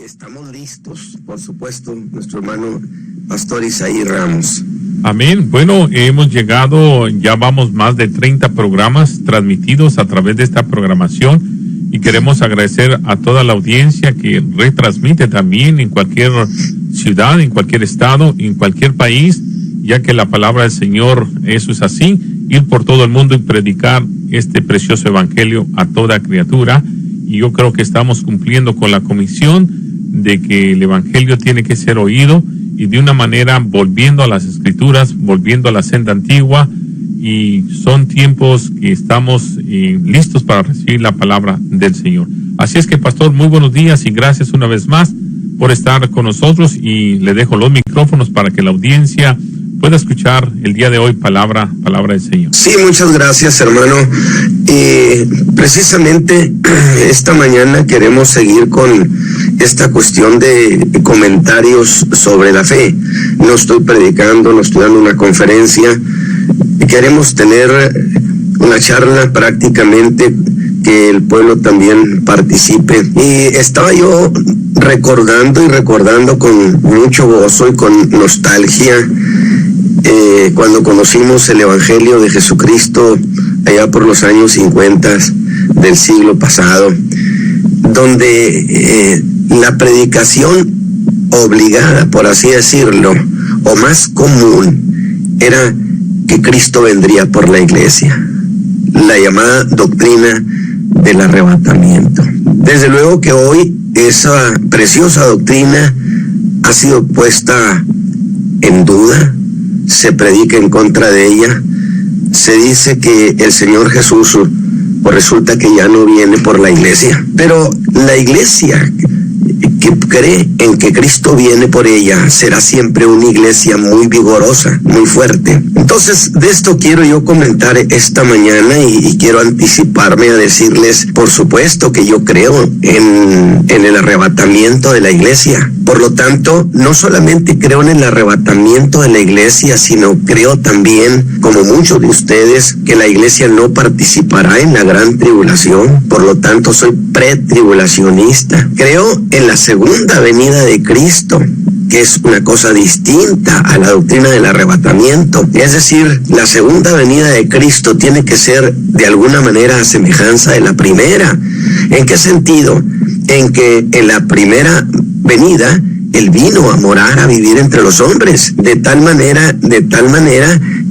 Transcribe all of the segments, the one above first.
estamos listos, por supuesto, nuestro hermano Pastor Isaí Ramos. Amén. Bueno, hemos llegado, ya vamos más de 30 programas transmitidos a través de esta programación y queremos agradecer a toda la audiencia que retransmite también en cualquier ciudad, en cualquier estado, en cualquier país, ya que la palabra del Señor, eso es así, ir por todo el mundo y predicar este precioso evangelio a toda criatura. Y yo creo que estamos cumpliendo con la comisión de que el evangelio tiene que ser oído y de una manera volviendo a las escrituras, volviendo a la senda antigua, y son tiempos que estamos listos para recibir la palabra del Señor. Así es que, pastor, muy buenos días y gracias una vez más por estar con nosotros, y le dejo los micrófonos para que la audiencia pueda escuchar el día de hoy palabra del Señor. Sí, muchas gracias, hermano. Precisamente esta mañana queremos seguir con esta cuestión de comentarios sobre la fe. No estoy predicando, no estoy dando una conferencia. Queremos tener una charla prácticamente que el pueblo también participe. Y estaba yo recordando con mucho gozo y con nostalgia cuando conocimos el Evangelio de Jesucristo allá por los años 50 del siglo pasado, donde la predicación obligada, por así decirlo, o más común, era que Cristo vendría por la iglesia, la llamada doctrina del arrebatamiento. Desde luego que hoy esa preciosa doctrina ha sido puesta en duda, se predica en contra de ella, se dice que el Señor Jesús pues resulta que ya no viene por la iglesia, pero la iglesia que cree en que Cristo viene por ella será siempre una iglesia muy vigorosa, muy fuerte. Entonces, de esto quiero yo comentar esta mañana y quiero anticiparme a decirles, por supuesto que yo creo en el arrebatamiento de la iglesia. Por lo tanto, no solamente creo en el arrebatamiento de la iglesia, sino creo también, como muchos de ustedes, que la iglesia no participará en la gran tribulación. Por lo tanto, soy pretribulacionista. Creo en la segunda venida de Cristo, que es una cosa distinta a la doctrina del arrebatamiento. Es decir, la segunda venida de Cristo tiene que ser de alguna manera a semejanza de la primera. ¿En qué sentido? En que en la primera venida Él vino a morar, a vivir entre los hombres, de tal manera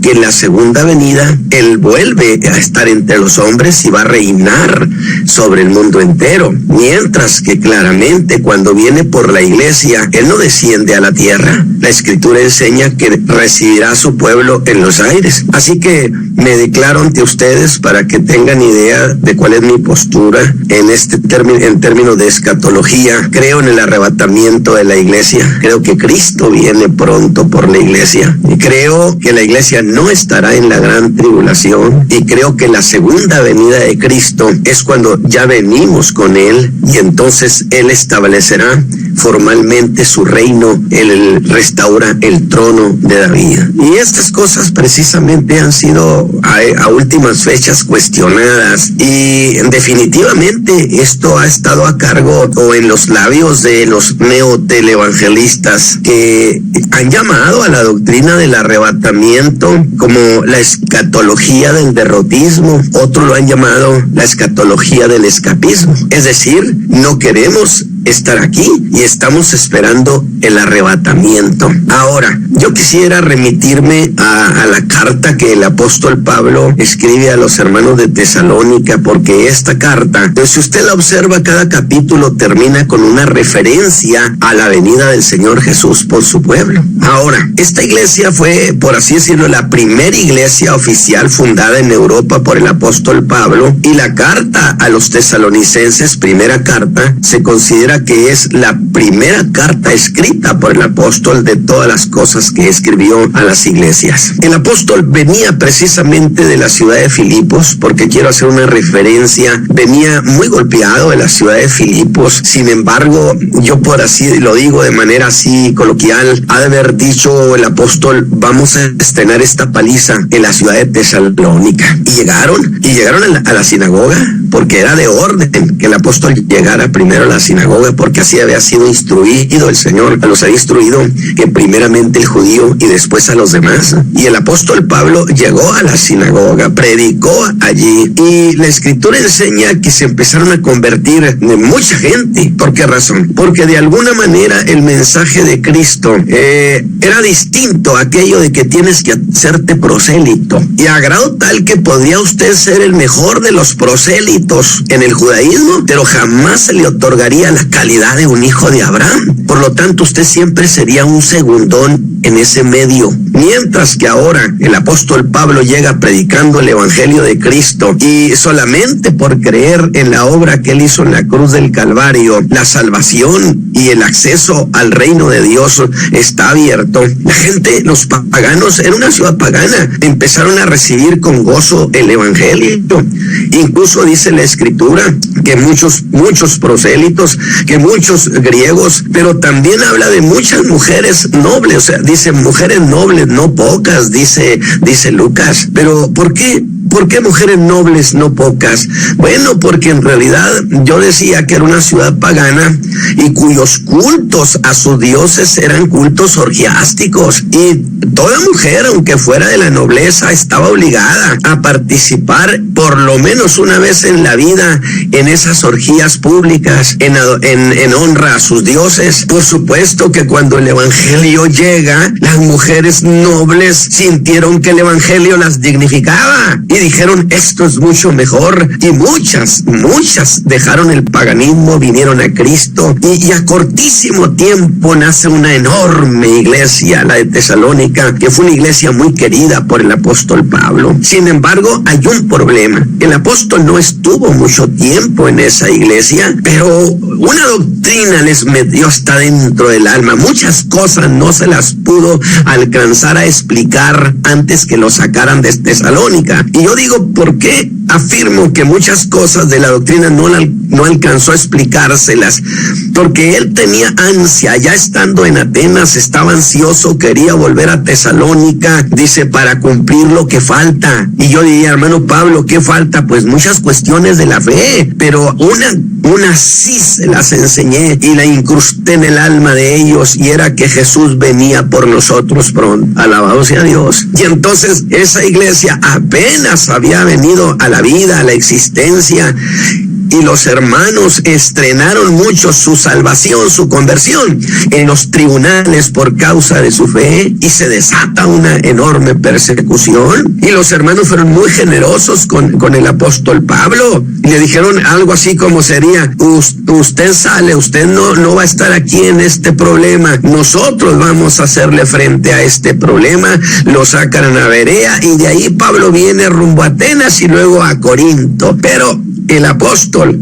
que en la segunda venida Él vuelve a estar entre los hombres y va a reinar sobre el mundo entero. Mientras que claramente cuando viene por la iglesia, Él no desciende a la tierra. La Escritura enseña que recibirá a su pueblo en los aires. Así que me declaro ante ustedes para que tengan idea de cuál es mi postura en términos de escatología. Creo en el arrebatamiento de la iglesia. Creo que Cristo viene pronto por la iglesia. Y creo que la iglesia no estará en la gran tribulación, y creo que la segunda venida de Cristo es cuando ya venimos con Él, y entonces Él establecerá formalmente su reino. Él restaura el trono de David. Y estas cosas precisamente han sido a últimas fechas cuestionadas, y definitivamente esto ha estado a cargo o en los labios de los neotelevangelistas, que han llamado a la doctrina del arrebatamiento como la escatología del derrotismo. Otros lo han llamado la escatología del escapismo. Es decir, no queremos estar aquí y estamos esperando el arrebatamiento. Ahora, yo quisiera remitirme a la carta que el apóstol Pablo escribe a los hermanos de Tesalónica, porque esta carta, pues si usted la observa, cada capítulo termina con una referencia a la venida del Señor Jesús por su pueblo. Ahora, esta iglesia fue, por así decirlo, la primera iglesia oficial fundada en Europa por el apóstol Pablo, y la carta a los tesalonicenses, primera carta, se considera que es la primera carta escrita por el apóstol de todas las cosas que escribió a las iglesias. El apóstol venía precisamente de la ciudad de Filipos, porque quiero hacer una referencia, venía muy golpeado de la ciudad de Filipos. Sin embargo, yo por así lo digo de manera así coloquial, ha de haber dicho el apóstol, vamos a estrenar esta paliza en la ciudad de Tesalónica. Y llegaron a la sinagoga, porque era de orden que el apóstol llegara primero a la sinagoga. sinagoga, porque así había sido instruido el Señor. Los había instruido que primeramente el judío y después a los demás. Y el apóstol Pablo llegó a la sinagoga, predicó allí, y la escritura enseña que se empezaron a convertir de mucha gente. ¿Por qué razón? Porque de alguna manera el mensaje de Cristo era distinto a aquello de que tienes que hacerte prosélito, y a grado tal que podría usted ser el mejor de los prosélitos en el judaísmo, pero jamás se le otorgaría la calidad de un hijo de Abraham. Por lo tanto, usted siempre sería un segundón en ese medio. Mientras que ahora el apóstol Pablo llega predicando el evangelio de Cristo, y solamente por creer en la obra que él hizo en la cruz del Calvario, la salvación y el acceso al reino de Dios está abierto. La gente, los paganos, era una ciudad pagana, empezaron a recibir con gozo el evangelio. Incluso dice la escritura que muchos prosélitos, que muchos griegos, pero también habla de muchas mujeres nobles, o sea, dice mujeres nobles, no pocas, dice Lucas. Pero ¿por qué? ¿Por qué mujeres nobles, no pocas? Bueno, porque en realidad yo decía que era una ciudad pagana y cuyos cultos a sus dioses eran cultos orgiásticos, y toda mujer, aunque fuera de la nobleza, estaba obligada a participar por lo menos una vez en la vida en esas orgías públicas, en honra a sus dioses. Por supuesto que cuando el evangelio llega, las mujeres nobles sintieron que el evangelio las dignificaba y dijeron, esto es mucho mejor, y muchas dejaron el paganismo, vinieron a Cristo, y a cortísimo tiempo nace una enorme iglesia, la de Tesalónica, que fue una iglesia muy querida por el apóstol Pablo. Sin embargo, hay un problema. El apóstol no estuvo mucho tiempo en esa iglesia, pero una doctrina les metió hasta dentro del alma. Muchas cosas no se las pudo alcanzar a explicar antes que lo sacaran de Tesalónica. Y yo digo, ¿por qué afirmo que muchas cosas de la doctrina no alcanzó a explicárselas? Porque él tenía ansia, ya estando en Atenas, estaba ansioso, quería volver a Tesalónica, dice, para cumplir lo que falta. Y yo diría, hermano Pablo, ¿qué falta? Pues muchas cuestiones de la fe, pero una sí se las enseñé y la incrusté en el alma de ellos, y era que Jesús venía por nosotros pronto. Alabado sea Dios. Y entonces esa iglesia apenas había venido a la vida, a la existencia, y los hermanos estrenaron mucho su salvación, su conversión en los tribunales por causa de su fe, y se desata una enorme persecución. Y los hermanos fueron muy generosos con el apóstol Pablo, y le dijeron algo así como sería, usted sale, usted no va a estar aquí en este problema, nosotros vamos a hacerle frente a este problema. Lo sacan a Berea, y de ahí Pablo viene rumbo a Atenas y luego a Corinto. Pero el apóstol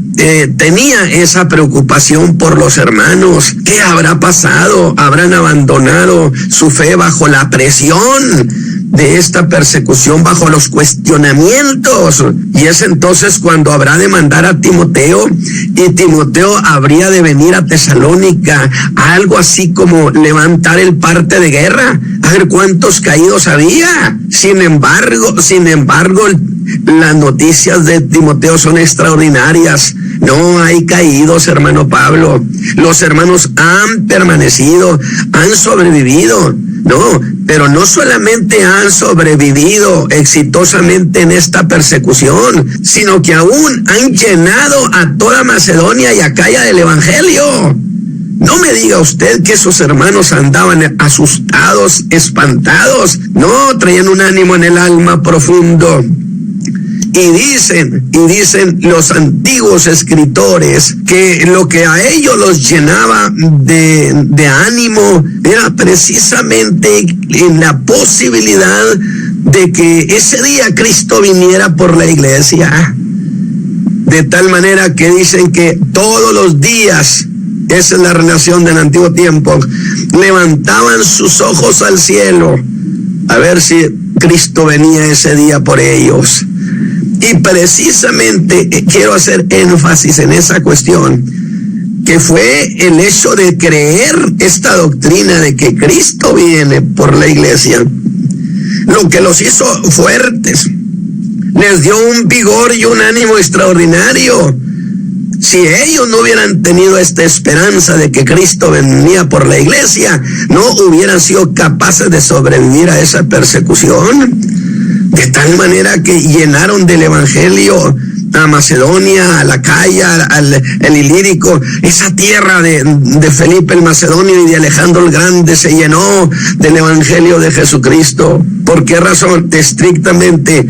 tenía esa preocupación por los hermanos. ¿Qué habrá pasado? ¿Habrán abandonado su fe bajo la presión de esta persecución, bajo los cuestionamientos? Y es entonces cuando habrá de mandar a Timoteo, y Timoteo habría de venir a Tesalónica, algo así como levantar el parte de guerra, a ver cuántos caídos había. Sin embargo, las noticias de Timoteo son extraordinarias. No hay caídos, hermano Pablo. Los hermanos han permanecido, han sobrevivido. No, pero no solamente han sobrevivido exitosamente en esta persecución, sino que aún han llenado a toda Macedonia y Acaya del evangelio. No me diga usted que esos hermanos andaban asustados, espantados. No, traían un ánimo en el alma profundo. Y dicen los antiguos escritores que lo que a ellos los llenaba de ánimo era precisamente en la posibilidad de que ese día Cristo viniera por la iglesia. De tal manera que dicen que todos los días, esa es la relación del antiguo tiempo, levantaban sus ojos al cielo a ver si Cristo venía ese día por ellos. Y precisamente quiero hacer énfasis en esa cuestión, que fue el hecho de creer esta doctrina de que Cristo viene por la iglesia, lo que los hizo fuertes, les dio un vigor y un ánimo extraordinario. Si ellos no hubieran tenido esta esperanza de que Cristo venía por la iglesia, no hubieran sido capaces de sobrevivir a esa persecución. De tal manera que llenaron del evangelio a Macedonia, a la Acaya, el Ilírico, esa tierra de Felipe el Macedonio y de Alejandro el Grande se llenó del evangelio de Jesucristo. ¿Por qué razón? Estrictamente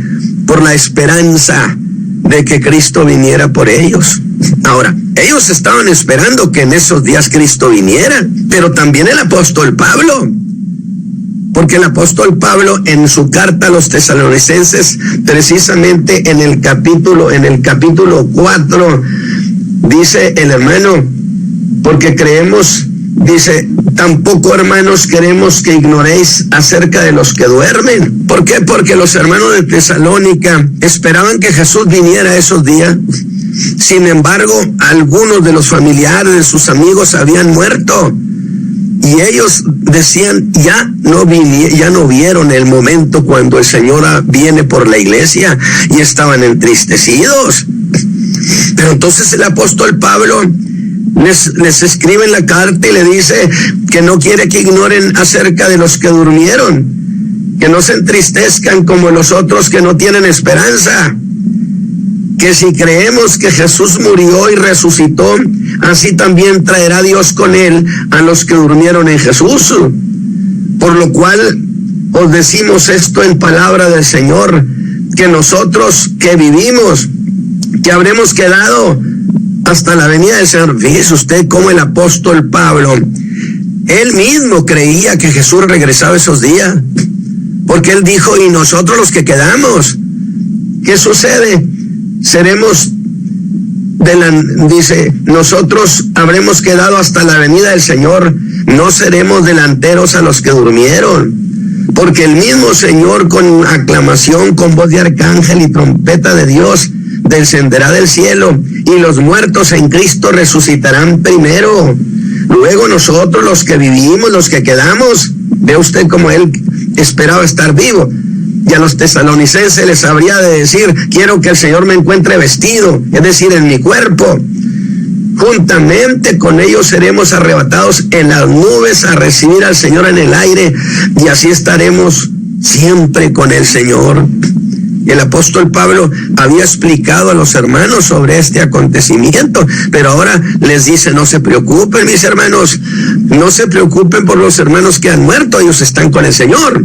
por la esperanza de que Cristo viniera por ellos. Ahora, ellos estaban esperando que en esos días Cristo viniera, pero también el apóstol Pablo. Porque el apóstol Pablo en su carta a los tesalonicenses, precisamente en el capítulo 4, dice el hermano, porque creemos, dice, tampoco hermanos queremos que ignoréis acerca de los que duermen. ¿Por qué? Porque los hermanos de Tesalónica esperaban que Jesús viniera esos días. Sin embargo, algunos de los familiares de sus amigos habían muerto. Y ellos decían, ya no vieron el momento cuando el Señor viene por la iglesia, y estaban entristecidos. Pero entonces el apóstol Pablo les escribe en la carta y le dice que no quiere que ignoren acerca de los que durmieron, que no se entristezcan como los otros que no tienen esperanza. Que si creemos que Jesús murió y resucitó, así también traerá Dios con él a los que durmieron en Jesús. Por lo cual os decimos esto en palabra del Señor, que nosotros que vivimos, que habremos quedado hasta la venida del Señor. Fíjese usted cómo el apóstol Pablo, él mismo creía que Jesús regresaba esos días, porque él dijo, y nosotros los que quedamos, ¿qué sucede? Seremos dice, nosotros habremos quedado hasta la venida del Señor, no seremos delanteros a los que durmieron, porque el mismo Señor con aclamación, con voz de arcángel y trompeta de Dios, descenderá del cielo, y los muertos en Cristo resucitarán primero. Luego nosotros los que vivimos, los que quedamos, ve usted como él esperaba estar vivo. Y a los tesalonicenses les habría de decir, quiero que el Señor me encuentre vestido, es decir, en mi cuerpo. Juntamente con ellos seremos arrebatados en las nubes a recibir al Señor en el aire, y así estaremos siempre con el Señor. Y el apóstol Pablo había explicado a los hermanos sobre este acontecimiento, pero ahora les dice, no se preocupen, mis hermanos, no se preocupen por los hermanos que han muerto, ellos están con el Señor.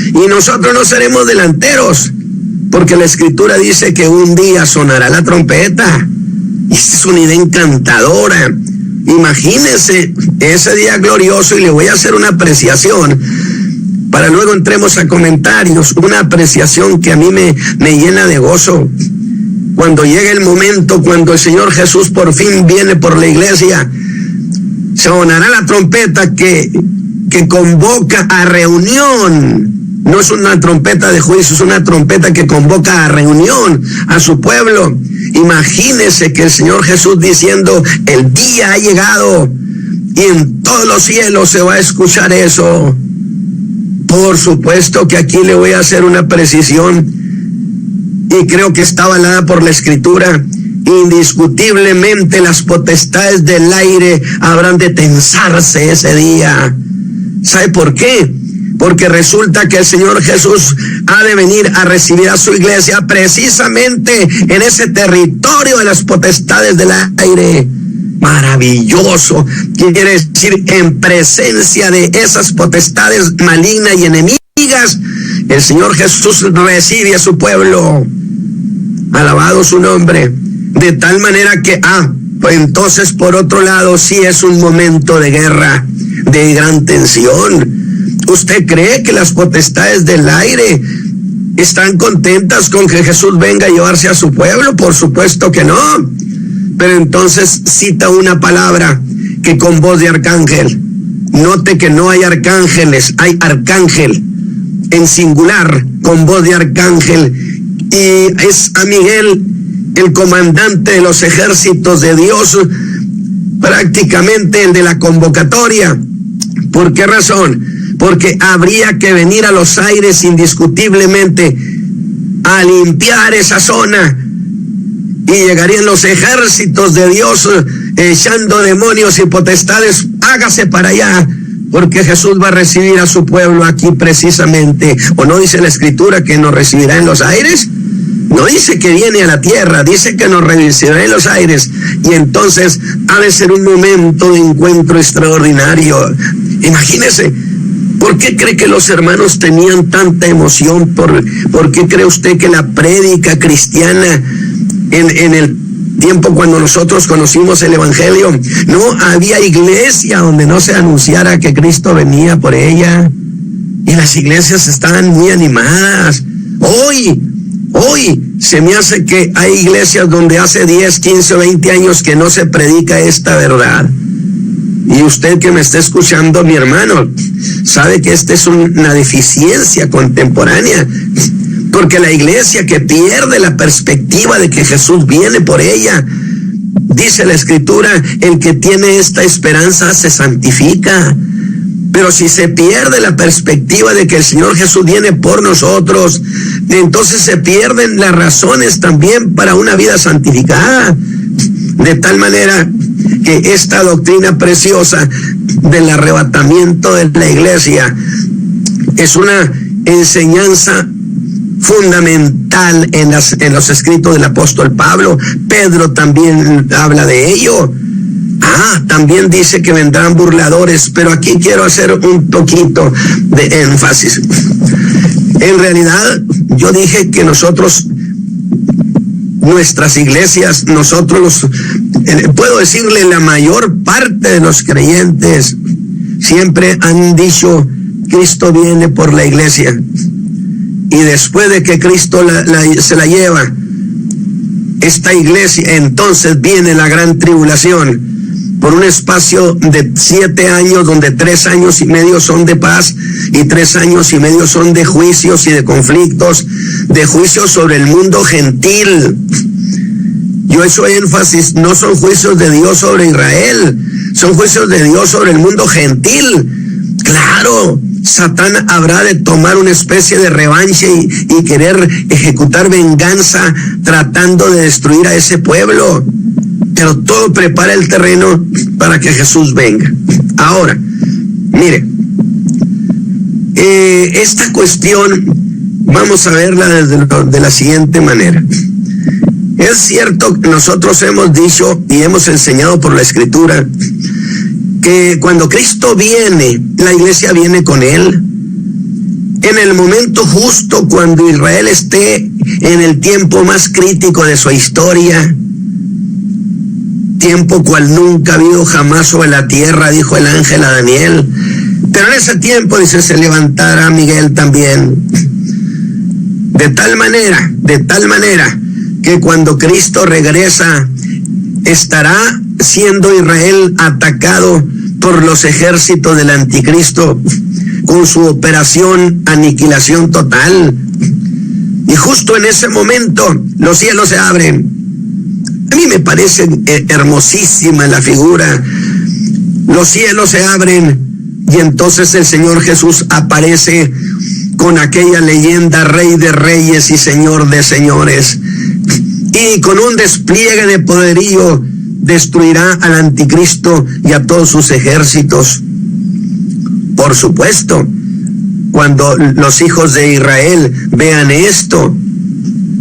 Y nosotros no seremos delanteros, porque la Escritura dice que un día sonará la trompeta. Y esta es una idea encantadora. Imagínense ese día glorioso, y le voy a hacer una apreciación, para luego entremos a comentarios, una apreciación que a mí me llena de gozo. Cuando llegue el momento, cuando el Señor Jesús por fin viene por la iglesia, sonará la trompeta que convoca a reunión. No es una trompeta de juicio, es una trompeta que convoca a reunión a su pueblo. Imagínese que el Señor Jesús diciendo, el día ha llegado, y en todos los cielos se va a escuchar eso. Por supuesto que aquí le voy a hacer una precisión, y creo que está avalada por la Escritura. Indiscutiblemente las potestades del aire habrán de tensarse ese día. ¿Sabe por qué? Porque resulta que el Señor Jesús ha de venir a recibir a su iglesia precisamente en ese territorio de las potestades del aire. Maravilloso. Quiere decir, en presencia de esas potestades malignas y enemigas, el Señor Jesús recibe a su pueblo. Alabado su nombre. De tal manera que, pues entonces por otro lado sí es un momento de guerra, de gran tensión. ¿Usted cree que las potestades del aire están contentas con que Jesús venga a llevarse a su pueblo? Por supuesto que no. Pero entonces cita una palabra que con voz de arcángel. Note que no hay arcángeles, hay arcángel en singular, con voz de arcángel. Y es a Miguel, el comandante de los ejércitos de Dios, prácticamente el de la convocatoria. ¿Por qué razón? Porque habría que venir a los aires indiscutiblemente a limpiar esa zona y llegarían los ejércitos de Dios echando demonios y potestades. Hágase para allá, porque Jesús va a recibir a su pueblo aquí precisamente. ¿O no dice la Escritura que nos recibirá en los aires? No dice que viene a la tierra, dice que nos recibirá en los aires. Y entonces ha de ser un momento de encuentro extraordinario. Imagínese, ¿por qué cree que los hermanos tenían tanta emoción? ¿Por qué cree usted que la prédica cristiana en el tiempo cuando nosotros conocimos el Evangelio, no había iglesia donde no se anunciara que Cristo venía por ella? Y las iglesias estaban muy animadas. Hoy se me hace que hay iglesias donde hace 10, 15 o 20 años que no se predica esta verdad. Y usted que me está escuchando, mi hermano, sabe que esta es una deficiencia contemporánea, porque la iglesia que pierde la perspectiva de que Jesús viene por ella, dice la Escritura, el que tiene esta esperanza se santifica. Pero si se pierde la perspectiva de que el Señor Jesús viene por nosotros, entonces se pierden las razones también para una vida santificada. De tal manera que esta doctrina preciosa del arrebatamiento de la iglesia es una enseñanza fundamental en los escritos del apóstol Pablo. Pedro también habla de ello. También dice que vendrán burladores, pero aquí quiero hacer un poquito de énfasis. En realidad, yo dije que nuestras iglesias, puedo decirle, la mayor parte de los creyentes siempre han dicho, Cristo viene por la iglesia. Y después de que Cristo se la lleva, esta iglesia, entonces viene la gran tribulación, por un espacio de 7 años, donde 3 años y medio son de paz y 3 años y medio son de juicios y de conflictos, de juicios sobre el mundo gentil. Yo he hecho énfasis, no son juicios de Dios sobre Israel, son juicios de Dios sobre el mundo gentil. Claro, Satán habrá de tomar una especie de revancha y querer ejecutar venganza tratando de destruir a ese pueblo. Pero todo prepara el terreno para que Jesús venga. Ahora, mire, esta cuestión vamos a verla de la siguiente manera. Es cierto que nosotros hemos dicho y hemos enseñado por la Escritura que cuando Cristo viene, la iglesia viene con Él. En el momento justo, cuando Israel esté en el tiempo más crítico de su historia, tiempo cual nunca ha habido jamás sobre la tierra, dijo el ángel a Daniel. Pero en ese tiempo, dice, se levantará Miguel también. De tal manera que cuando Cristo regresa, estará siendo Israel atacado por los ejércitos del anticristo con su operación aniquilación total. Y justo en ese momento los cielos se abren. A mí me parece hermosísima la figura. Los cielos se abren y entonces el Señor Jesús aparece con aquella leyenda, Rey de Reyes y Señor de Señores. Y con un despliegue de poderío destruirá al anticristo y a todos sus ejércitos. Por supuesto, cuando los hijos de Israel vean esto,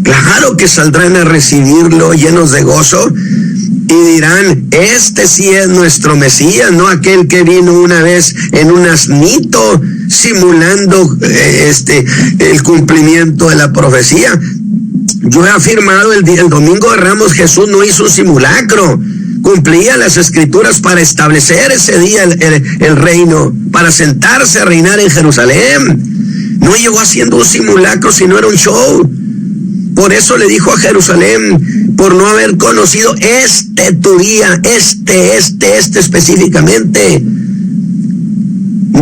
claro que saldrán a recibirlo llenos de gozo y dirán, este sí es nuestro Mesías, no aquel que vino una vez en un asnito simulando el cumplimiento de la profecía. Yo he afirmado el domingo de Ramos, Jesús no hizo un simulacro, cumplía las Escrituras para establecer ese día el reino, para sentarse a reinar en Jerusalén. No llegó haciendo un simulacro, sino era un show. Por eso le dijo a Jerusalén, por no haber conocido tu día, este específicamente.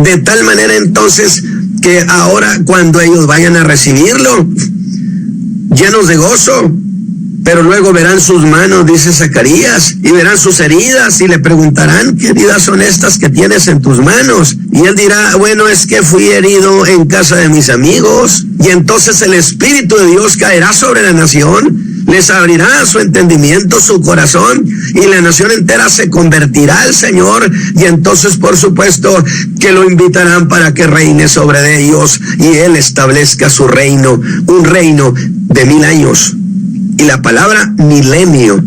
De tal manera entonces que ahora cuando ellos vayan a recibirlo, llenos de gozo, pero luego verán sus manos, dice Zacarías, y verán sus heridas y le preguntarán, ¿qué heridas son estas que tienes en tus manos? Y él dirá, bueno, es que fui herido en casa de mis amigos. Y entonces el Espíritu de Dios caerá sobre la nación, les abrirá su entendimiento, su corazón, y la nación entera se convertirá al Señor, y entonces por supuesto que lo invitarán para que reine sobre ellos y Él establezca su reino, un reino de 1000 años. Y la palabra milenio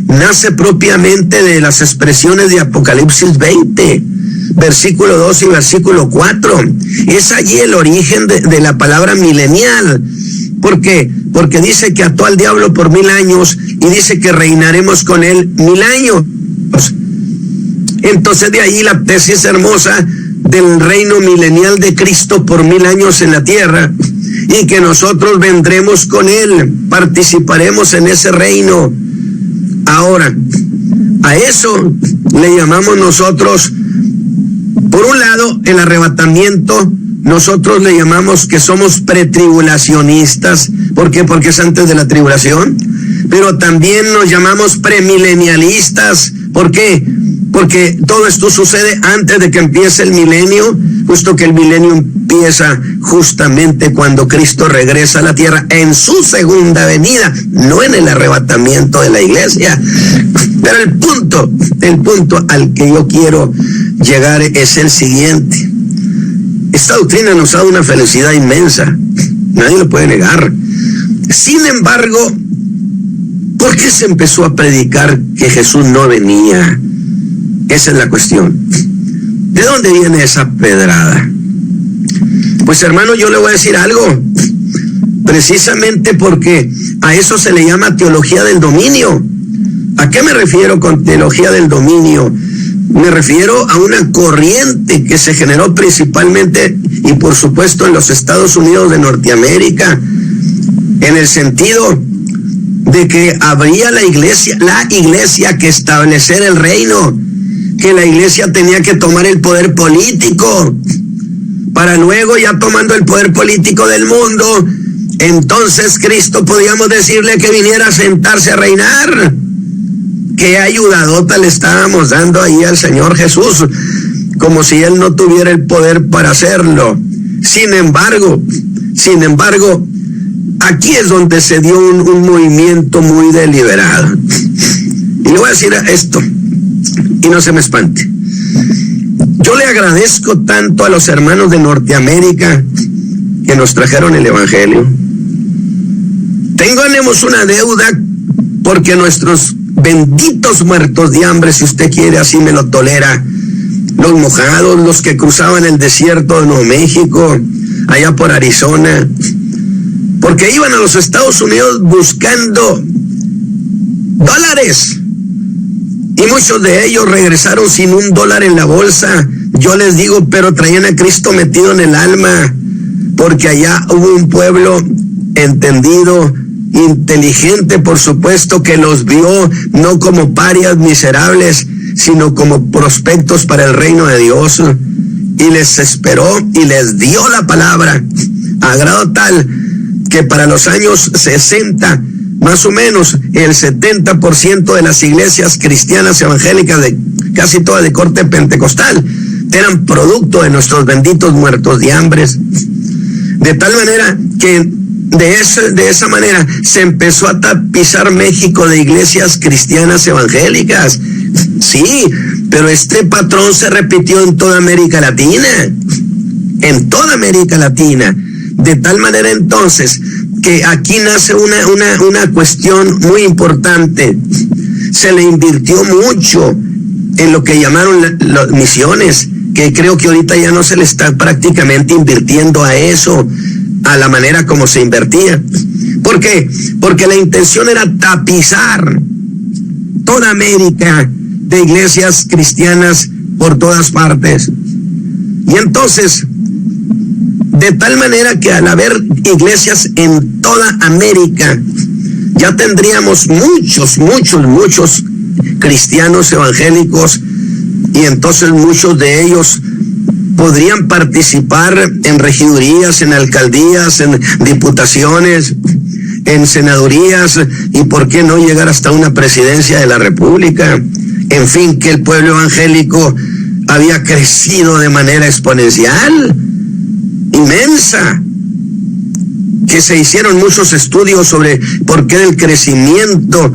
nace propiamente de las expresiones de Apocalipsis 20, versículo 2 y versículo 4. Es allí el origen de la palabra milenial. ¿Por qué? Porque dice que ató al diablo por 1000 años y dice que reinaremos con él 1000 años. Entonces de ahí la tesis hermosa del reino milenial de Cristo por 1000 años en la tierra, y que nosotros vendremos con él, participaremos en ese reino. Ahora, a eso le llamamos nosotros, por un lado, el arrebatamiento. Nosotros le llamamos que somos pretribulacionistas. ¿Por qué? Porque es antes de la tribulación. Pero también nos llamamos premilenialistas. ¿Por qué? Porque todo esto sucede antes de que empiece el milenio, puesto que el milenio empieza justamente cuando Cristo regresa a la tierra en su segunda venida, no en el arrebatamiento de la iglesia. Pero el punto al que yo quiero llegar es el siguiente. Esta doctrina nos ha dado una felicidad inmensa, nadie lo puede negar. Sin embargo, ¿por qué se empezó a predicar que Jesús no venía? Esa es la cuestión. ¿De dónde viene esa pedrada? Pues hermano, yo le voy a decir algo. Precisamente porque a eso se le llama teología del dominio. ¿A qué me refiero con teología del dominio? Me refiero a una corriente que se generó principalmente y por supuesto en los Estados Unidos de Norteamérica, en el sentido de que habría la iglesia que establecer el reino, que la iglesia tenía que tomar el poder político, para luego, ya tomando el poder político del mundo, entonces Cristo podíamos decirle que viniera a sentarse a reinar. Qué ayudadota le estábamos dando ahí al Señor Jesús, como si Él no tuviera el poder para hacerlo. Sin embargo, aquí es donde se dio un movimiento muy deliberado. Y le voy a decir esto, y no se me espante. Yo le agradezco tanto a los hermanos de Norteamérica que nos trajeron el Evangelio. Tenemos una deuda porque nuestros benditos muertos de hambre, si usted quiere, así me lo tolera, los mojados, los que cruzaban el desierto de Nuevo México, allá por Arizona, porque iban a los Estados Unidos buscando dólares, y muchos de ellos regresaron sin $1 en la bolsa. Yo les digo, pero traían a Cristo metido en el alma, porque allá hubo un pueblo entendido, inteligente, por supuesto, que los vio no como parias miserables, sino como prospectos para el reino de Dios, y les esperó y les dio la palabra, a grado tal que para los años 60, más o menos, el 70% de las iglesias cristianas evangélicas, de casi todas de corte pentecostal, eran producto de nuestros benditos muertos de hambre. De tal manera que de esa manera se empezó a tapizar México de iglesias cristianas evangélicas. Sí, pero este patrón se repitió en toda América Latina. En toda América Latina. De tal manera entonces que aquí nace una cuestión muy importante. Se le invirtió mucho en lo que llamaron las misiones, que creo que ahorita ya no se le está prácticamente invirtiendo a eso, a la manera como se invertía. ¿Por qué? Porque la intención era tapizar toda América de iglesias cristianas por todas partes. Y entonces, de tal manera que al haber iglesias en toda América, ya tendríamos muchos cristianos evangélicos, y entonces muchos de ellos podrían participar en regidurías, en alcaldías, en diputaciones, en senadurías, y por qué no llegar hasta una presidencia de la República. En fin, que el pueblo evangélico había crecido de manera exponencial, inmensa. que se hicieron muchos estudios sobre por qué el crecimiento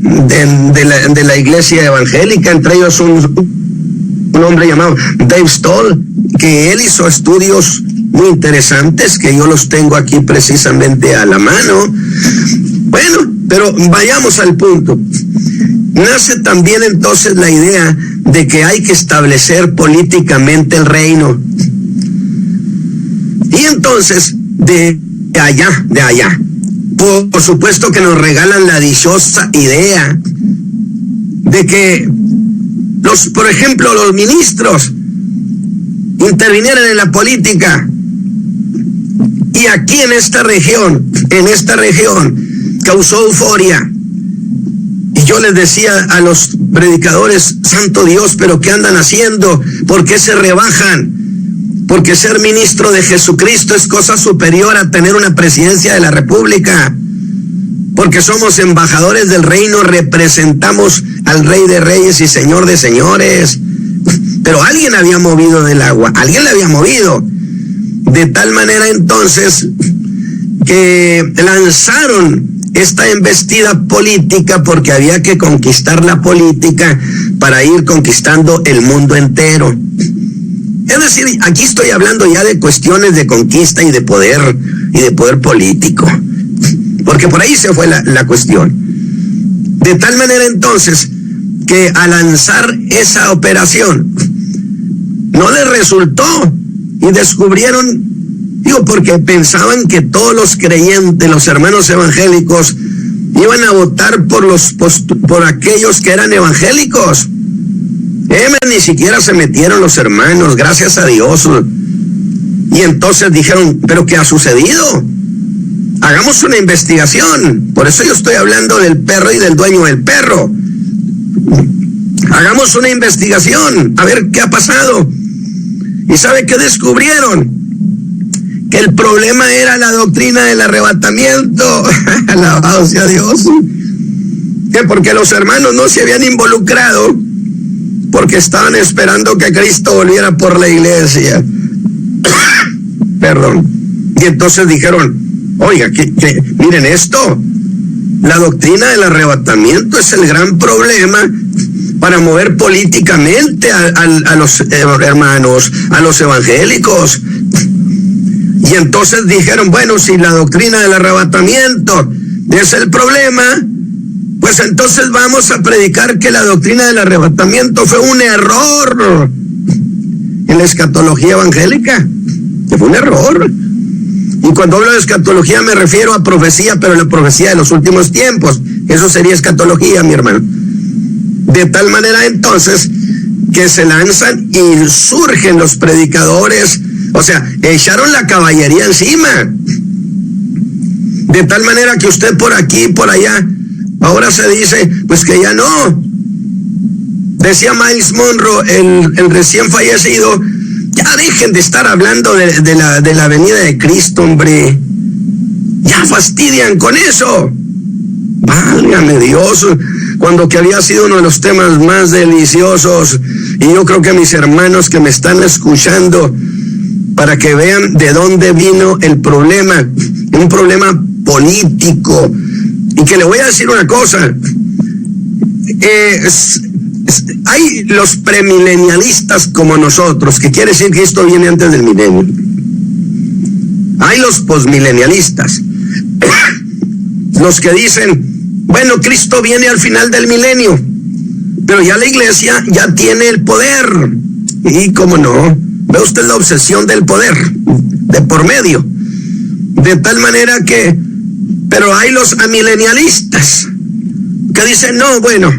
de la iglesia evangélica, entre ellos un hombre llamado Dave Stoll, que él hizo estudios muy interesantes, que yo los tengo aquí precisamente a la mano. Bueno, pero vayamos al punto. Nace también entonces la idea de que hay que establecer políticamente el reino. Y entonces, de allá, por supuesto que nos regalan la dichosa idea de que por ejemplo, los ministros intervinieran en la política. Y aquí en esta región, causó euforia. Y yo les decía a los predicadores, santo Dios, pero ¿qué andan haciendo? ¿Por qué se rebajan? Porque ser ministro de Jesucristo es cosa superior a tener una presidencia de la República. Porque somos embajadores del reino, representamos al Rey de Reyes y Señor de Señores. Pero alguien había movido del agua, alguien le había movido. De tal manera entonces que lanzaron esta embestida política, porque había que conquistar la política para ir conquistando el mundo entero. Es decir, aquí estoy hablando ya de cuestiones de conquista y de poder político, porque por ahí se fue la cuestión. De tal manera entonces que al lanzar esa operación no les resultó y descubrieron, porque pensaban que todos los creyentes, los hermanos evangélicos, iban a votar por aquellos que eran evangélicos. Ni siquiera se metieron los hermanos, gracias a Dios. Y entonces dijeron, ¿pero qué ha sucedido? Hagamos una investigación. Por eso yo estoy hablando del perro y del dueño del perro. Hagamos una investigación, a ver qué ha pasado. ¿Y sabe qué descubrieron? Que el problema era la doctrina del arrebatamiento. Alabado sea Dios. Que porque los hermanos no se habían involucrado, porque estaban esperando que Cristo volviera por la iglesia. Perdón. Y entonces dijeron, oiga, miren esto, la doctrina del arrebatamiento es el gran problema para mover políticamente a los hermanos, a los evangélicos. Y entonces dijeron, bueno, si la doctrina del arrebatamiento es el problema, pues entonces vamos a predicar que la doctrina del arrebatamiento fue un error en la escatología evangélica, que fue un error. Y cuando hablo de escatología me refiero a profecía, pero la profecía de los últimos tiempos. Eso sería escatología, mi hermano. De tal manera entonces que se lanzan y surgen los predicadores, o sea, echaron la caballería encima. De tal manera que usted por aquí, por allá, ahora se dice, pues que ya no. Decía Miles Monroe, el recién fallecido, ya dejen de estar hablando de la venida de Cristo, hombre. Ya fastidian con eso. Válgame Dios, cuando que había sido uno de los temas más deliciosos. Y yo creo que mis hermanos que me están escuchando, para que vean de dónde vino el problema, un problema político. Y que le voy a decir una cosa, hay los premilenialistas como nosotros, que quiere decir que esto viene antes del milenio. Hay los posmilenialistas, los que dicen, bueno, Cristo viene al final del milenio, pero ya la iglesia ya tiene el poder. Y cómo no, ve usted la obsesión del poder de por medio, de tal manera que, pero hay los amilenialistas que dicen, no, bueno,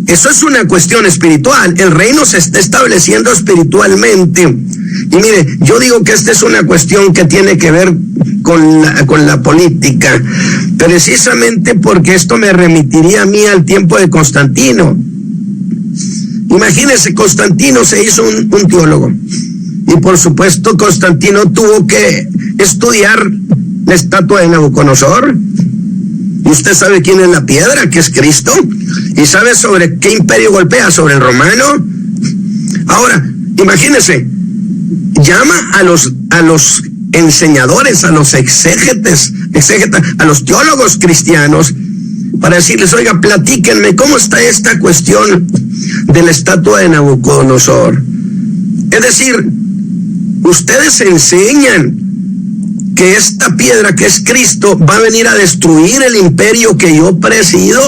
eso es una cuestión espiritual, el reino se está estableciendo espiritualmente. Y mire, yo digo que esta es una cuestión que tiene que ver con la política, precisamente porque esto me remitiría a mí al tiempo de Constantino. Imagínese, Constantino se hizo un teólogo, y por supuesto Constantino tuvo que estudiar la estatua de Nabucodonosor. Y usted sabe quién es la piedra, que es Cristo, y sabe sobre qué imperio golpea, sobre el romano. Ahora, imagínese, llama a los enseñadores, a los exégetas, a los teólogos cristianos, para decirles, oiga, platíquenme, ¿cómo está esta cuestión de la estatua de Nabucodonosor? Es decir, ustedes enseñan que esta piedra, que es Cristo, va a venir a destruir el imperio que yo presido.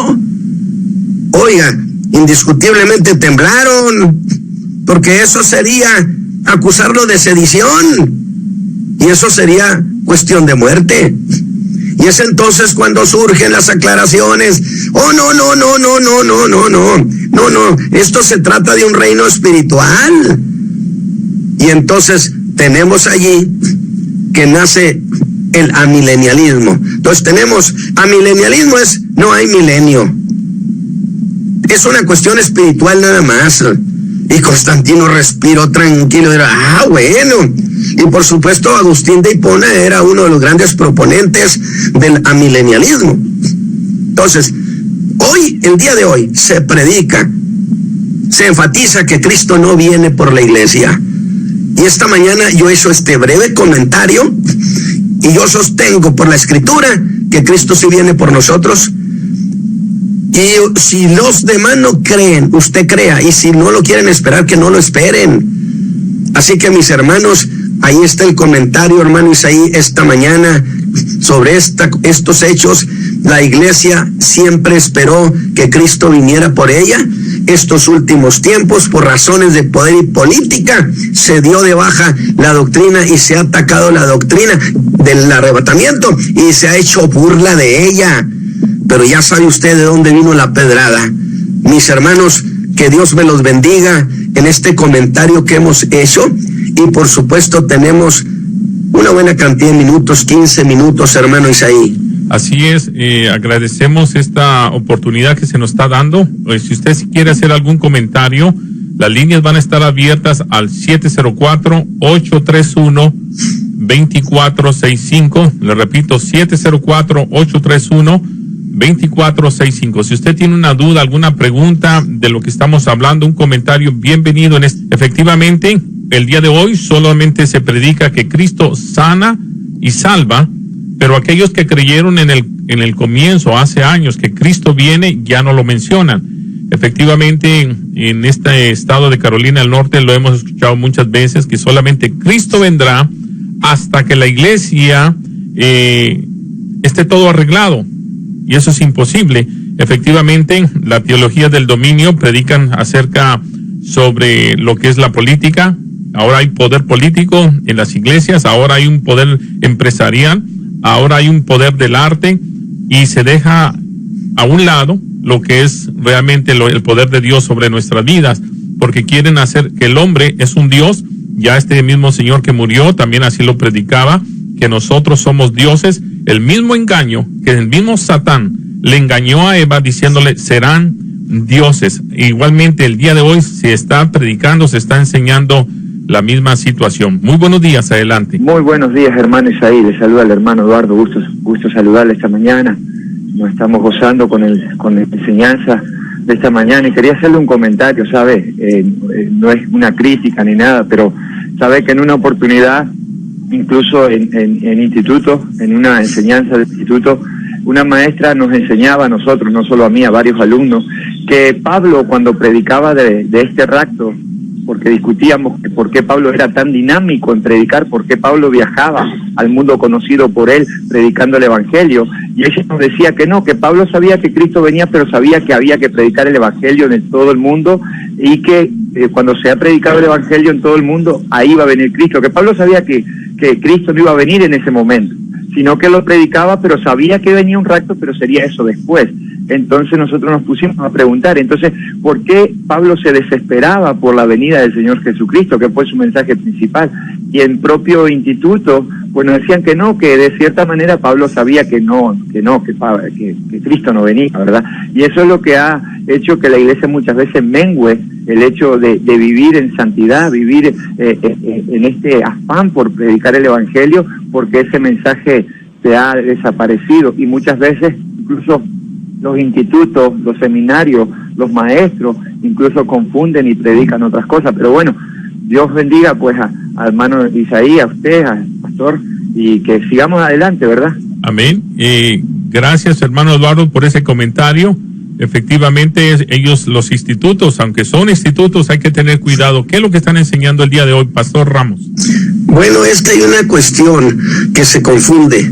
Oiga, indiscutiblemente temblaron, porque eso sería acusarlo de sedición, y eso sería cuestión de muerte. Y es entonces cuando surgen las aclaraciones. Oh, no, esto se trata de un reino espiritual. Y entonces tenemos allí que nace el amilenialismo. Entonces tenemos, amilenialismo es, no hay milenio, es una cuestión espiritual nada más. Y Constantino respiró tranquilo, era, bueno. Y por supuesto Agustín de Hipona era uno de los grandes proponentes del amilenialismo. Entonces, hoy, el día de hoy, se predica, se enfatiza que Cristo no viene por la iglesia. Y esta mañana yo he hecho este breve comentario, y yo sostengo por la Escritura que Cristo sí viene por nosotros. Y si los demás no creen, usted crea, y si no lo quieren esperar, que no lo esperen. Así que, mis hermanos, ahí está el comentario, hermano Isaí, esta mañana sobre estos hechos. La iglesia siempre esperó que Cristo viniera por ella. Estos últimos tiempos, por razones de poder y política, se dio de baja la doctrina y se ha atacado la doctrina del arrebatamiento y se ha hecho burla de ella. Pero ya sabe usted de dónde vino la pedrada. Mis hermanos, que Dios me los bendiga en este comentario que hemos hecho. Y por supuesto tenemos una buena cantidad de minutos, 15 minutos, hermano Isaí. Así es, agradecemos esta oportunidad que se nos está dando. Si usted quiere hacer algún comentario, las líneas van a estar abiertas al 704-831-2465. Le repito, 704-831-2465. Si usted tiene una duda, alguna pregunta de lo que estamos hablando, un comentario, bienvenido. Efectivamente, el día de hoy solamente se predica que Cristo sana y salva, pero aquellos que creyeron en el comienzo, hace años, que Cristo viene, ya no lo mencionan. Efectivamente, en este estado de Carolina del Norte lo hemos escuchado muchas veces, que solamente Cristo vendrá hasta que la iglesia esté todo arreglado. Y eso es imposible. Efectivamente, la teología del dominio predican acerca sobre lo que es la política. Ahora hay poder político en las iglesias, ahora hay un poder empresarial, ahora hay un poder del arte, y se deja a un lado lo que es realmente el poder de Dios sobre nuestras vidas, porque quieren hacer que el hombre es un Dios. Ya este mismo Señor que murió también así lo predicaba, que nosotros somos dioses. El mismo engaño que el mismo Satán le engañó a Eva diciéndole serán dioses. Igualmente el día de hoy se está predicando, se está enseñando la misma situación. Muy buenos días, adelante. Muy buenos días, hermano Isaí. Le saluda el hermano Eduardo, gusto saludarle esta mañana. Nos estamos gozando con la enseñanza de esta mañana, y quería hacerle un comentario, ¿sabe? No es una crítica ni nada, pero sabe que en una oportunidad, incluso en instituto, en una enseñanza de instituto, una maestra nos enseñaba a nosotros, no solo a mí, a varios alumnos, que Pablo, cuando predicaba de este rapto, porque discutíamos por qué Pablo era tan dinámico en predicar, por qué Pablo viajaba al mundo conocido por él predicando el Evangelio, y ella nos decía que no, que Pablo sabía que Cristo venía, pero sabía que había que predicar el Evangelio en todo el mundo, y que cuando se ha predicado el Evangelio en todo el mundo, ahí va a venir Cristo, que Pablo sabía que Cristo no iba a venir en ese momento, sino que lo predicaba, pero sabía que venía un rapto, pero sería eso después. Entonces nosotros nos pusimos a preguntar, entonces, ¿por qué Pablo se desesperaba por la venida del Señor Jesucristo, que fue su mensaje principal? Y en propio instituto, pues nos decían que no, que de cierta manera Pablo sabía que Cristo no venía, ¿verdad? Y eso es lo que ha hecho que la iglesia muchas veces mengue el hecho de vivir en santidad, vivir en este afán por predicar el Evangelio, porque ese mensaje se ha desaparecido, y muchas veces incluso los institutos, los seminarios, los maestros, incluso confunden y predican otras cosas. Pero bueno, Dios bendiga pues a hermano Isaí, a usted, al pastor, y que sigamos adelante, ¿verdad? Amén. Gracias, hermano Eduardo, por ese comentario. Efectivamente, ellos, los institutos, aunque son institutos, hay que tener cuidado. ¿Qué es lo que están enseñando el día de hoy, Pastor Ramos? Bueno, es que hay una cuestión que se confunde.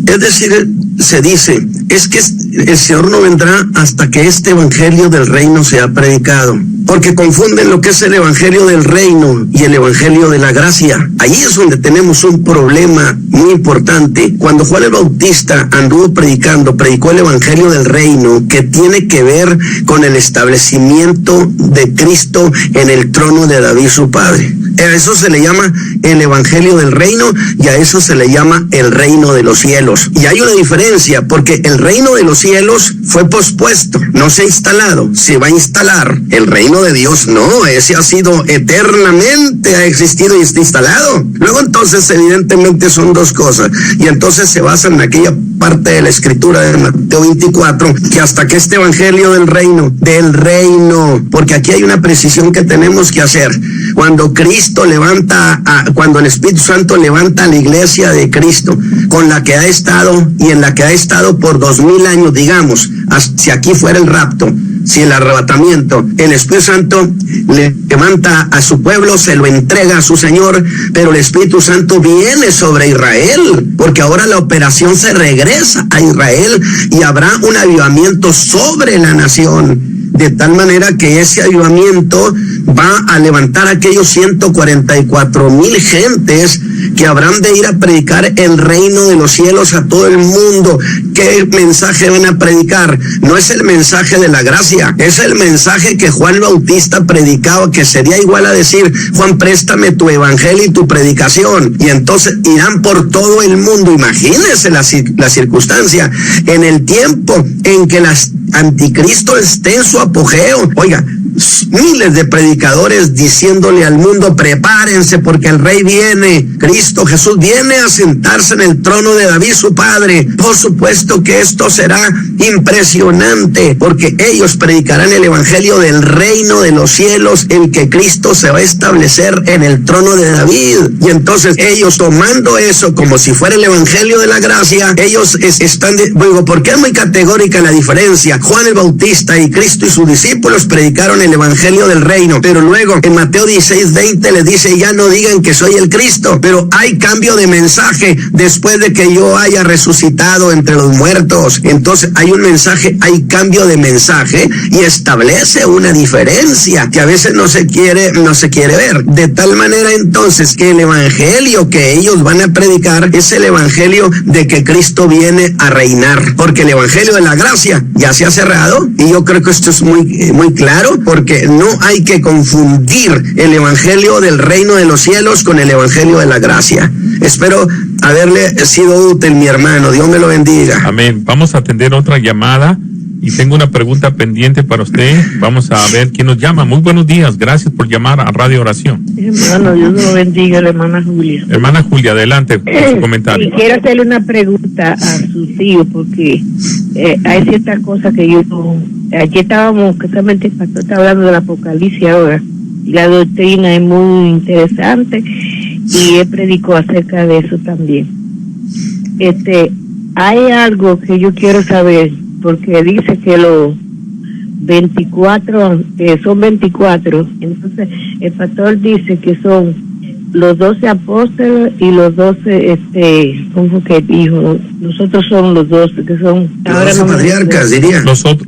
Es decir, se dice, es que el Señor no vendrá hasta que este evangelio del reino sea predicado. Porque confunden lo que es el evangelio del reino y el evangelio de la gracia. Ahí es donde tenemos un problema muy importante. Cuando Juan el Bautista anduvo predicó el evangelio del reino, que tiene que ver con el establecimiento de Cristo en el trono de David su padre. A eso se le llama el evangelio del reino y a eso se le llama el reino de los cielos. Y hay una diferencia, porque el reino de los cielos fue pospuesto, no se ha instalado, se va a instalar. El reino de Dios no, ese ha sido eternamente, ha existido y está instalado. Luego entonces evidentemente son dos cosas, y entonces se basa en aquella parte de la escritura de Mateo 24, que hasta que este evangelio del reino, porque aquí hay una precisión que tenemos que hacer. Cuando Cristo cuando el Espíritu Santo levanta a la iglesia de Cristo, con la que ha estado y en la que ha estado por 2000 años, digamos, si aquí fuera el rapto, si el arrebatamiento, el Espíritu Santo le levanta a su pueblo, se lo entrega a su Señor, pero el Espíritu Santo viene sobre Israel, porque ahora la operación se regresa a Israel y habrá un avivamiento sobre la nación, de tal manera que ese avivamiento va a levantar a aquellos 144,000 gentes que habrán de ir a predicar el reino de los cielos a todo el mundo. ¿Qué mensaje van a predicar? No es el mensaje de la gracia, es el mensaje que Juan Bautista predicaba, que sería igual a decir: Juan, préstame tu evangelio y tu predicación. Y entonces irán por todo el mundo. Imagínense la circunstancia, en el tiempo en que el anticristo esté en su apogeo. Oiga, miles de predicadores diciéndole al mundo: prepárense porque el rey viene, Cristo Jesús viene a sentarse en el trono de David su padre. Por supuesto que esto será impresionante, porque ellos predicarán el evangelio del reino de los cielos, en que Cristo se va a establecer en el trono de David. Y entonces ellos, tomando eso como si fuera el evangelio de la gracia, ellos están, porque es muy categórica la diferencia. Juan el Bautista y Cristo y sus discípulos predicaron el evangelio del reino, pero luego en Mateo 16:20 les dice: ya no digan que soy el Cristo. Pero hay cambio de mensaje después de que yo haya resucitado entre los muertos. Entonces hay un mensaje, hay cambio de mensaje, y establece una diferencia que a veces no se quiere ver, de tal manera entonces que el evangelio que ellos van a predicar es el evangelio de que Cristo viene a reinar, porque el evangelio de la gracia ya se ha cerrado. Y yo creo que esto es muy claro, porque no hay que confundir el evangelio del reino de los cielos con el evangelio de la gracia. Espero haberle sido útil, mi hermano. Dios me lo bendiga. Amén. Vamos a atender otra llamada y tengo una pregunta pendiente para usted. Vamos a ver quién nos llama. Muy buenos días. Gracias por llamar a Radio Oración. Hermano, Dios lo bendiga, la hermana Julia. Hermana Julia, adelante con su comentario. Sí, quiero hacerle una pregunta a su tío, porque hay ciertas cosas que aquí estábamos, justamente el pastor está hablando del Apocalipsis ahora, y la doctrina es muy interesante, y él predicó acerca de eso también. Hay algo que yo quiero saber, porque dice que los 24, son 24, entonces el pastor dice que son los 12 apóstoles y los 12, ¿cómo que dijo? Nosotros somos los 12, que son... Los 12 patriarcas, diría. Los 12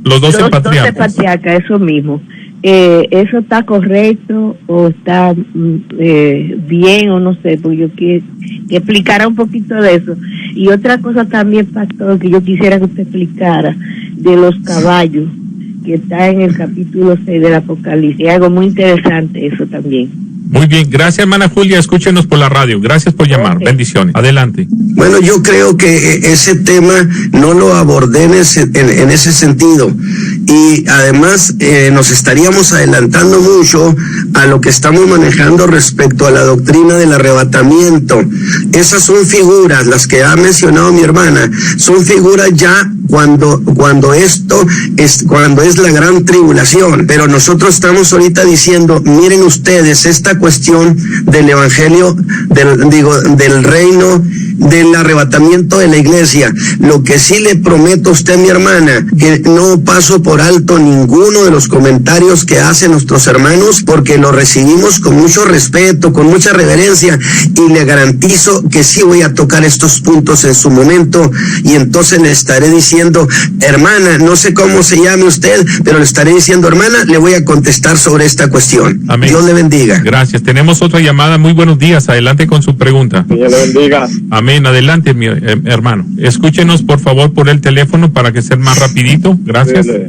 patriarcas. 12 patriarcas, eso mismo. ¿Eso está correcto o está bien o no sé? Porque yo quiero que explicara un poquito de eso. Y otra cosa también, pastor, que yo quisiera que usted explicara de los caballos, que está en el capítulo 6 del Apocalipsis. Algo muy interesante eso también. Muy bien, gracias, hermana Julia, escúchenos por la radio. Gracias por llamar. Okay. Bendiciones. Adelante. Bueno, yo creo que ese tema no lo abordé en ese sentido. Y además nos estaríamos adelantando mucho a lo que estamos manejando respecto a la doctrina del arrebatamiento. Esas son figuras, las que ha mencionado mi hermana, son figuras ya cuando es la gran tribulación. Pero nosotros estamos ahorita diciendo, miren ustedes, esta cuestión del evangelio, del reino, del arrebatamiento de la iglesia. Lo que sí le prometo a usted, mi hermana, que no paso por alto ninguno de los comentarios que hacen nuestros hermanos, porque lo recibimos con mucho respeto, con mucha reverencia, y le garantizo que sí voy a tocar estos puntos en su momento, y entonces le estaré diciendo, hermana, no sé cómo se llame usted, pero le estaré diciendo, hermana, le voy a contestar sobre esta cuestión. Amén. Dios le bendiga. Gracias. Tenemos otra llamada. Muy buenos días. Adelante con su pregunta. Dios le bendiga. Amén. Adelante, mi hermano. Escúchenos, por favor, por el teléfono para que sea más rapidito. Gracias. Oye,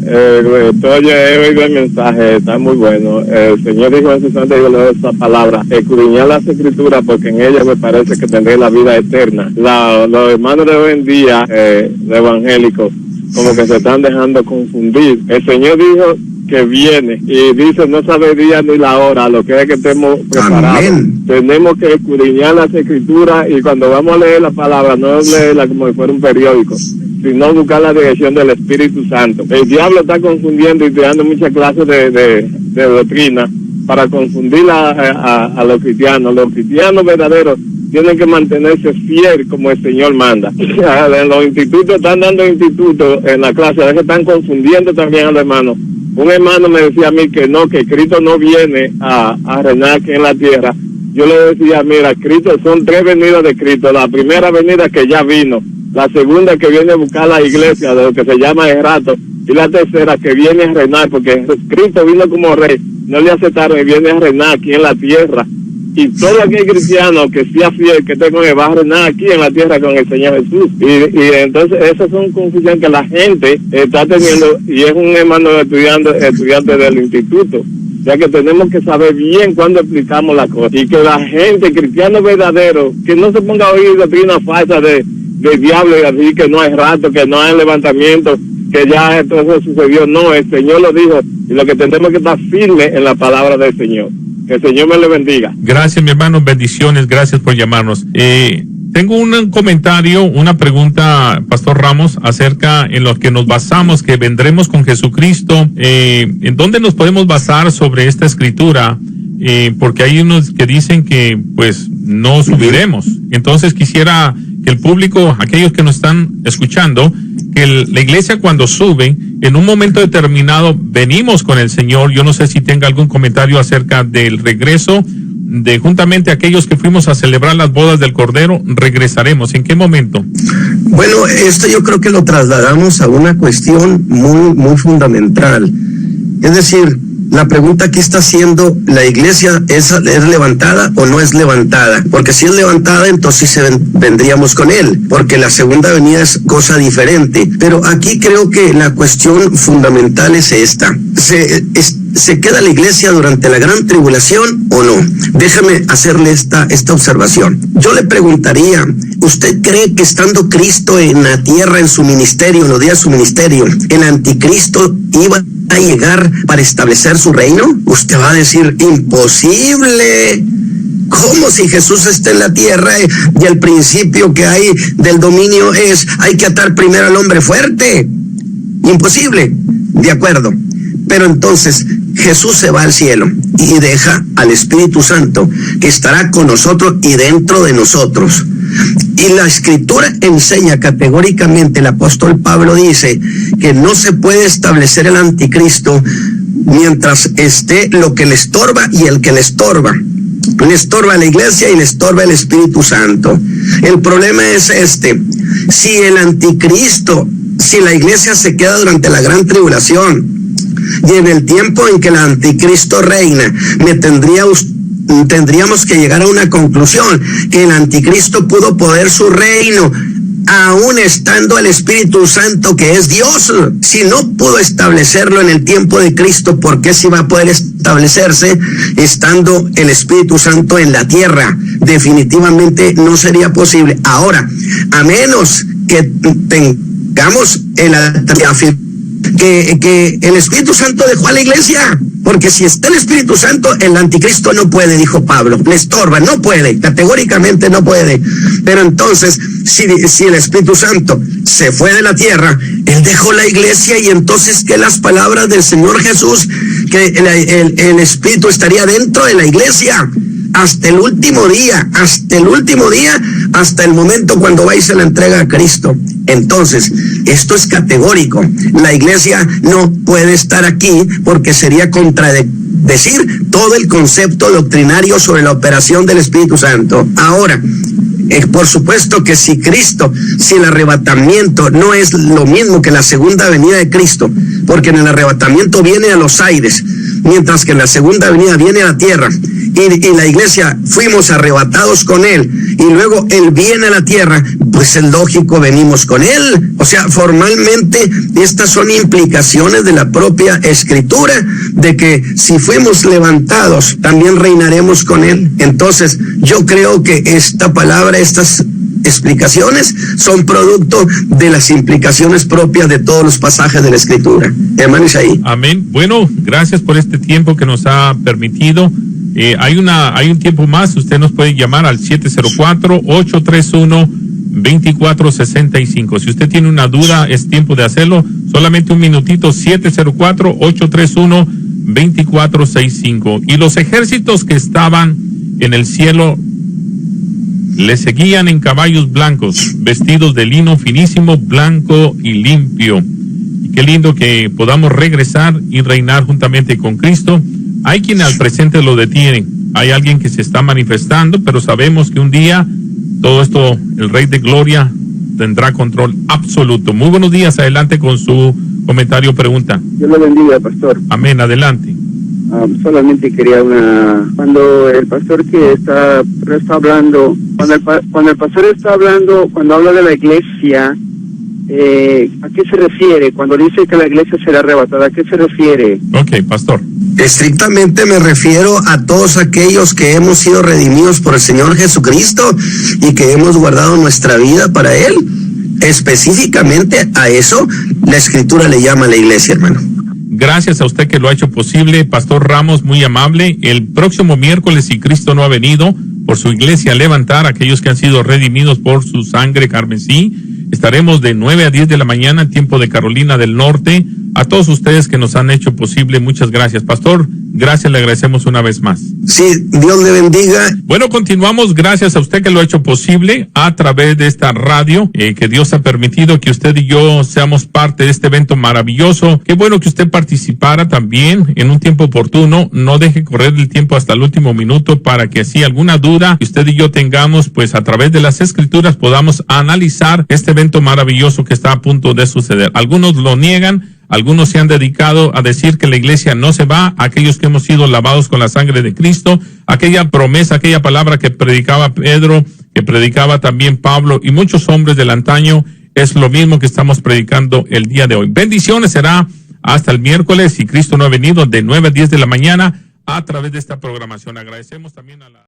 he oído el mensaje, está muy bueno. El Señor dijo en su santo libro esta palabra, escudriñar las escrituras porque en ellas me parece que tendré la vida eterna. Los hermanos de hoy en día, de evangélicos, como que se están dejando confundir. El Señor dijo que viene y dice no sabe el día ni la hora, lo que es que estemos preparados. Amén. Tenemos que escudriñar las escrituras y cuando vamos a leer la palabra no leerla como si fuera un periódico, sino buscar la dirección del Espíritu Santo. El diablo está confundiendo y dando muchas clases de doctrina para confundir a los cristianos. Los cristianos verdaderos tienen que mantenerse fiel como el Señor manda. En los institutos están dando institutos en la clase, a veces están confundiendo también a los hermanos. Un hermano me decía a mí que no, que Cristo no viene a reinar aquí en la tierra. Yo le decía, mira, Cristo, son 3 venidas de Cristo. La primera venida que ya vino, la segunda que viene a buscar la iglesia, de lo que se llama el rato, y la tercera que viene a reinar, porque Cristo vino como rey, no le aceptaron y viene a reinar aquí en la tierra. Y todo aquel cristiano que sea fiel, que esté con él, va a reinar aquí en la tierra con el Señor Jesús. Y entonces esas son confusiones que la gente está teniendo, y es un hermano estudiante del instituto. Ya que tenemos que saber bien cuándo explicamos las cosas. Y que la gente, cristiano verdadero, que no se ponga a oír doctrina falsa de diablo y así, que no hay rato, que no hay levantamiento, que ya esto eso sucedió. No, el Señor lo dijo, y lo que tenemos que estar firme en la palabra del Señor. Que el Señor me le bendiga. Gracias, mi hermano. Bendiciones. Gracias por llamarnos. Tengo un comentario, una pregunta, Pastor Ramos, acerca en lo que nos basamos, que vendremos con Jesucristo. ¿En dónde nos podemos basar sobre esta escritura? Porque hay unos que dicen que, pues, no subiremos. Entonces quisiera que el público, aquellos que nos están escuchando, que la iglesia cuando sube, en un momento determinado venimos con el Señor. Yo no sé si tenga algún comentario acerca del regreso de juntamente aquellos que fuimos a celebrar las bodas del Cordero. Regresaremos. ¿En qué momento? Bueno, esto yo creo que lo trasladamos a una cuestión muy fundamental. Es decir, la pregunta que está haciendo, ¿la iglesia es levantada o no es levantada? Porque si es levantada, entonces vendríamos con él, porque la segunda venida es cosa diferente. Pero aquí creo que la cuestión fundamental es esta. ¿Se queda la iglesia durante la gran tribulación o no? Déjame hacerle esta observación. Yo le preguntaría, ¿usted cree que estando Cristo en la tierra, en su ministerio, en los días de su ministerio, el anticristo iba a llegar para establecer su reino? Usted va a decir, imposible. ¿Cómo si Jesús está en la tierra y el principio que hay del dominio es, hay que atar primero al hombre fuerte? Imposible. De acuerdo. Pero entonces Jesús se va al cielo y deja al Espíritu Santo que estará con nosotros y dentro de nosotros. Y la Escritura enseña categóricamente, el apóstol Pablo dice que no se puede establecer el anticristo mientras esté lo que le estorba y el que le estorba. Le estorba a la iglesia y le estorba el Espíritu Santo. El problema es si el anticristo, si la iglesia se queda durante la gran tribulación, y en el tiempo en que el anticristo reina, tendríamos que llegar a una conclusión, que el anticristo pudo poner su reino aún estando el Espíritu Santo, que es Dios. Si no pudo establecerlo en el tiempo de Cristo, ¿por qué si va a poder establecerse estando el Espíritu Santo en la tierra? Definitivamente no sería posible. Ahora, a menos que tengamos el afirmación que el Espíritu Santo dejó a la iglesia, porque si está el Espíritu Santo, el anticristo no puede, dijo Pablo, le estorba, no puede, categóricamente no puede. Pero entonces, si el Espíritu Santo se fue de la tierra, él dejó la iglesia, y entonces que las palabras del Señor Jesús, que el Espíritu estaría dentro de la iglesia hasta el último día, hasta el momento cuando va y se la entrega a Cristo. Entonces, esto es categórico. La iglesia no puede estar aquí porque sería contradecir todo el concepto doctrinario sobre la operación del Espíritu Santo. Ahora, por supuesto que si el arrebatamiento no es lo mismo que la segunda venida de Cristo, porque en el arrebatamiento viene a los aires, mientras que en la segunda venida viene a la tierra, y la iglesia fuimos arrebatados con él, y luego él viene a la tierra, pues es lógico, venimos con él. O sea, formalmente estas son implicaciones de la propia Escritura, de que si fuimos levantados, también reinaremos con él. Entonces, yo creo que esta palabra, estas explicaciones son producto de las implicaciones propias de todos los pasajes de la Escritura. Hermano Isaí. Amén. Bueno, gracias por este tiempo que nos ha permitido. Hay un tiempo más. Usted nos puede llamar al 704-831-2465. Si usted tiene una duda, es tiempo de hacerlo. Solamente un minutito. 704-831-2465. Y los ejércitos que estaban en el cielo le seguían en caballos blancos, vestidos de lino finísimo, blanco y limpio. Y qué lindo que podamos regresar y reinar juntamente con Cristo. Hay quien al presente lo detienen, hay alguien que se está manifestando, pero sabemos que un día todo esto, el Rey de Gloria tendrá control absoluto. Muy buenos días, adelante con su comentario o pregunta. Dios lo bendiga, pastor. Amén, adelante. Solamente quería cuando el pastor que está hablando, cuando el pastor está hablando, cuando habla de la iglesia, ¿a qué se refiere? Cuando dice que la iglesia será arrebatada, ¿a qué se refiere? Ok, pastor. Estrictamente me refiero a todos aquellos que hemos sido redimidos por el Señor Jesucristo y que hemos guardado nuestra vida para Él. Específicamente a eso la Escritura le llama a la iglesia, hermano. Gracias a usted que lo ha hecho posible, Pastor Ramos, muy amable. El próximo miércoles, si Cristo no ha venido, por su iglesia a levantar a aquellos que han sido redimidos por su sangre carmesí, estaremos de 9 a 10 de la mañana, tiempo de Carolina del Norte. A todos ustedes que nos han hecho posible, muchas gracias. Pastor, gracias, le agradecemos una vez más. Sí, Dios le bendiga. Bueno, continuamos. Gracias a usted que lo ha hecho posible a través de esta radio, que Dios ha permitido que usted y yo seamos parte de este evento maravilloso. Qué bueno que usted participara también en un tiempo oportuno. No deje correr el tiempo hasta el último minuto para que así alguna duda que usted y yo tengamos, pues a través de las Escrituras podamos analizar este evento maravilloso que está a punto de suceder. Algunos lo niegan. Algunos se han dedicado a decir que la iglesia no se va, aquellos que hemos sido lavados con la sangre de Cristo, aquella promesa, aquella palabra que predicaba Pedro, que predicaba también Pablo y muchos hombres del antaño, es lo mismo que estamos predicando el día de hoy. Bendiciones, será hasta el miércoles, si Cristo no ha venido, de 9 a 10 de la mañana a través de esta programación. Agradecemos también a la